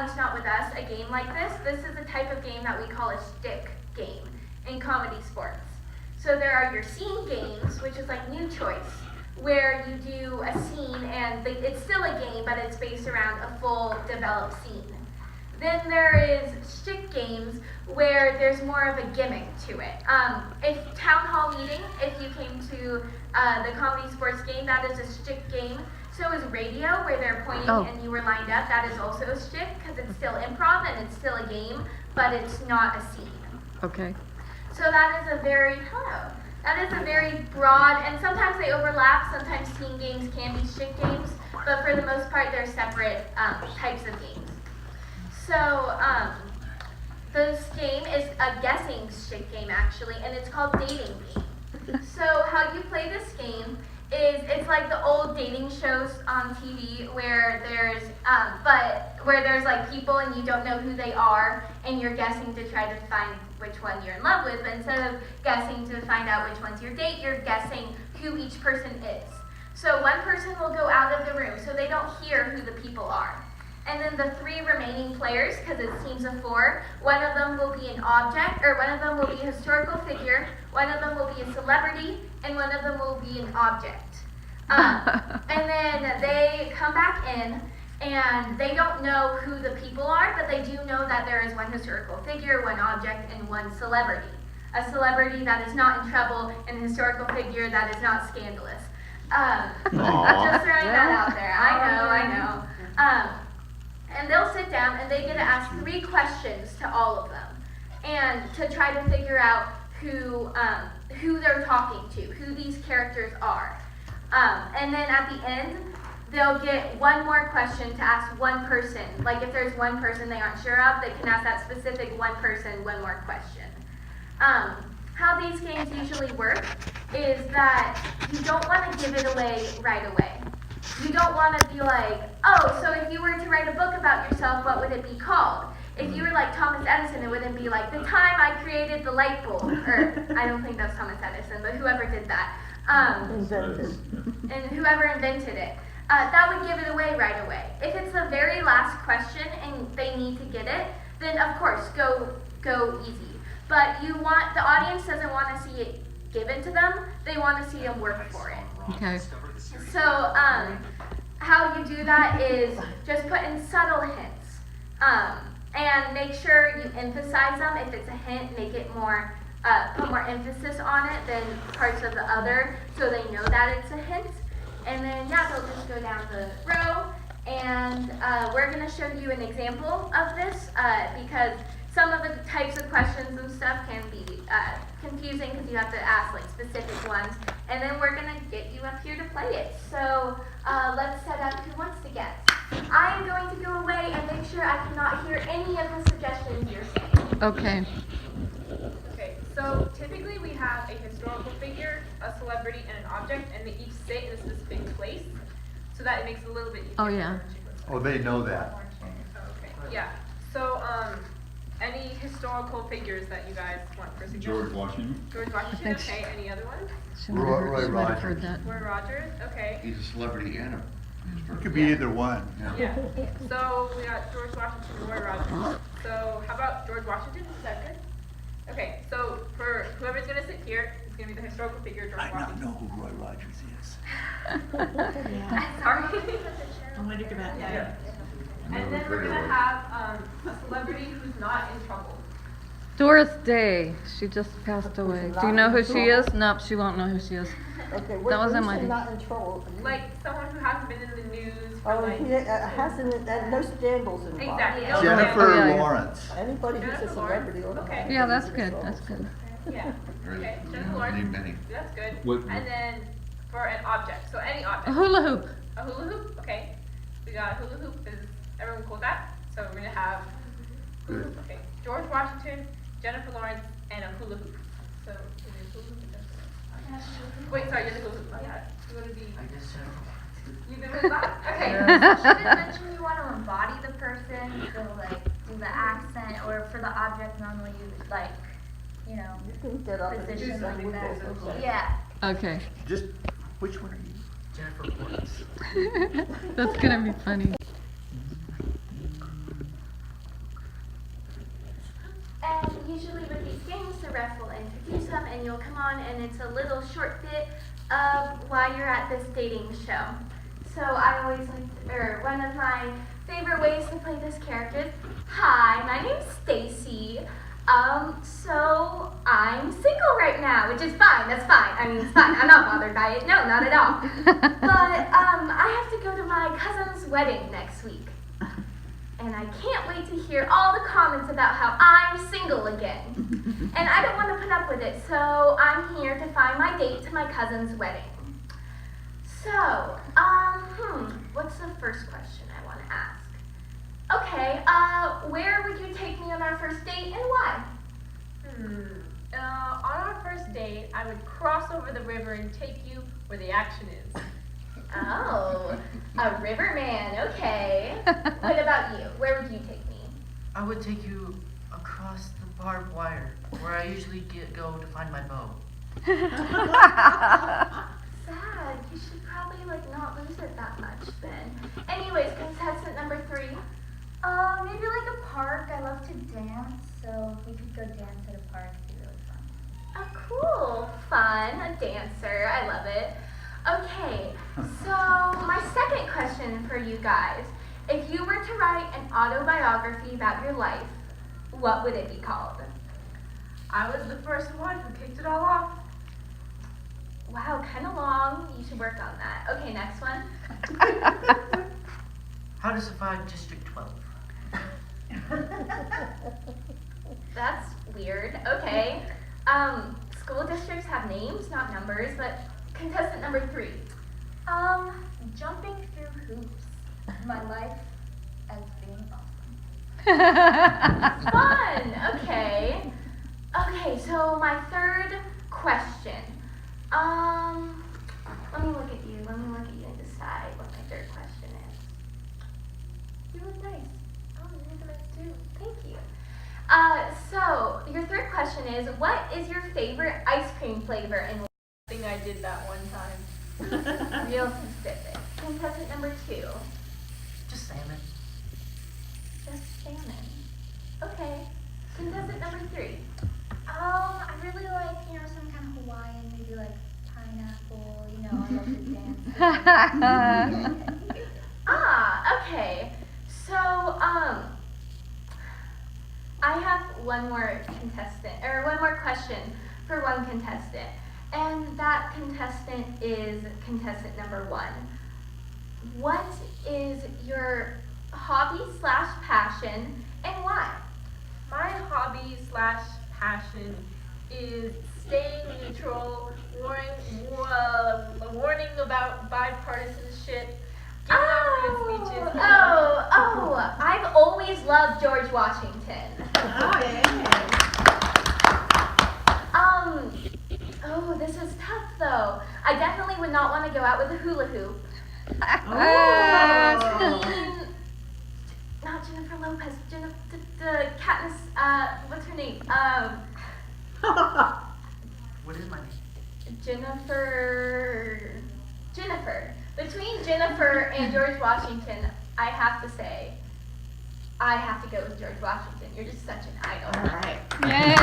Just Not With Us, a game like this. This is a type of game that we call a Schtick Game in comedy sports. So there are your scene games, which is like New Choice, where you do a scene and it's still a game, but it's based around a full developed scene. Then there is Schtick games where there's more of a gimmick to it. If town hall meeting, if you came to the comedy sports game, that is a Schtick game. So is radio, where they're pointing and you were lined up. That is also a Schtick because it's still improv and it's still a game, but it's not a scene. Okay. So that is a very broad, and sometimes they overlap. Sometimes scene games can be Schtick games, but for the most part, they're separate types of games. So this game is a guessing Schtick game actually, and it's called Dating Game. So how you play this game is it's like the old dating shows on TV where there's like people and you don't know who they are, and you're guessing to try to find which one you're in love with. But instead of guessing to find out which one's your date, you're guessing who each person is. So one person will go out of the room so they don't hear who the people are. And then the three remaining players, because it's teams of four, one of them will be an object, or one of them will be a historical figure, one of them will be a celebrity, and one of them will be an object. And then they come back in, and they don't know who the people are, but they do know that there is one historical figure, one object, and one celebrity. A celebrity that is not in trouble, and a historical figure that is not scandalous. Just throwing that out there. I know. And they'll sit down and they get to ask 3 questions to all of them, and to try to figure out who they're talking to, who these characters are. And then at the end, they'll get one more question to ask one person. Like if there's one person they aren't sure of, they can ask that specific one person one more question. How these games usually work is that you don't want to give it away right away. You don't want to be like, oh, so if you were to write a book about yourself, what would it be called? If you were like Thomas Edison, it wouldn't be like, the time I created the light bulb. Or, I don't think that's Thomas Edison, but whoever did that. And whoever invented it. That would give it away right away. If it's the very last question and they need to get it, then of course, go easy. But the audience doesn't want to see it given to them, they want to see them work for it. Okay. So, how you do that is just put in subtle hints, and make sure you emphasize them. If it's a hint, make it more, put more emphasis on it than parts of the other, so they know that it's a hint. And then, they'll just go down the row, and we're going to show you an example of this, because some of the types of questions and stuff can be confusing because you have to ask like specific ones, and then we're gonna get you up here to play it. So let's set up who wants to guess. I am going to go away and make sure I cannot hear any of the suggestions you're saying. Okay. Okay, so typically we have a historical figure, a celebrity, and an object, and they each sit in a specific place, so that it makes it a little bit easier. Oh, yeah. Oh, they know that. Okay, yeah. So any historical figures that you guys want for suggestions? George Washington. George Washington, okay. Any other ones? Roy She might have Rogers. heard that. Roy Rogers, okay. He's a celebrity and a. It could be either one. Yeah. So we got George Washington and Roy Rogers. So how about George Washington? Is that good? Okay, so for whoever's gonna sit here, it's gonna be the historical figure, George I Washington. not know who Roy Rogers is. Sorry. I'm gonna think about that. Yeah. And then we're gonna have a celebrity who's not in trouble. Doris Day. She just passed away. Do you know who she is? Nope, she won't know who she is. Okay, That was in my. not in trouble. Like someone who hasn't been in the news for Oh, like. he hasn't, no scandals involved. Exactly. Yeah. No Jennifer Oh, yeah, yeah. Lawrence. Anybody who's a Jennifer celebrity. Lawrence, okay. Yeah, that's good. That's good. Yeah. There's Okay. Jennifer Lawrence. many. That's good. What- And then for an object, so any A object. hula hoop. A hula hoop. Okay. We got a hula hoop. Is everyone cool with that? So we're gonna have. Good. Okay. George Washington, Jennifer Lawrence, and a hula hoop. So is it hula hoop and Jennifer Lawrence? Wait, sorry, you're the hula hoop. My bad. You wanna be? I guess so. You did with that? Okay. She did mention you want to embody the person, so like do the accent, or for the object normally you like, You can get up and do position like something that. with those. Yeah. Okay. Just, which one are you? Jennifer Lawrence. That's gonna be funny. usually with these games, the ref will introduce them and you'll come on and it's a little short bit of why you're at this dating show. So I always one of my favorite ways to play this character is, hi, my name's Stacy. So I'm single right now, which is fine, that's fine. I mean, it's fine, I'm not bothered by it, no, not at all. But, I have to go to my cousin's wedding next week. And I can't wait to hear all the comments about how I'm single again. And I don't want to put up with it, so I'm here to find my date to my cousin's wedding. So, what's the first question I want to ask? Okay, where would you take me on our first date and why? On our first date, I would cross over the river and take you where the action is. Oh, a river man, okay. What about you? Where would you take me? I would take you across the barbed wire, where I usually go to find my bow. Sad, you should probably not lose it that much then. Anyways, contestant number 3. Maybe like a park. I love to dance, so if we could go dance at a park, it'd be really fun. Oh, cool, fun, a dancer, I love it. Okay, so my second question for you guys. If you were to write an autobiography about your life, what would it be called? I was the first one who kicked it all off. Wow, kind of long. You should work on that. Okay, next one. How to survive District 12. That's weird. Okay. School districts have names, not numbers, but contestant number 3. Jumping through hoops. My life as being awesome. Fun. Okay. Okay, so my third question. Let me look at you. Let me look at you and decide what my third question is. You look nice. Oh, you look nice too. Thank you. So your third question is, what is your favorite ice cream flavor and I think I did that one time. real specific? Contestant number 2. Just salmon. Just salmon. Okay. Contestant number 3. I really like, some kind of Hawaiian, maybe like pineapple, I love to dance. Okay. So, I have one more question for one contestant. And that contestant is contestant number 1. What is your hobby/passion and why? My hobby/passion is staying neutral, warning about bipartisan shit, giving out good speeches. I've always loved George Washington. This is tough though. I definitely would not want to go out with a hula hoop. Not Jennifer Lopez, the Katniss, what's her name? What is my name? Jennifer. Between Jennifer and George Washington, I have to say, I have to go with George Washington. You're just such an idol. All right. Yay!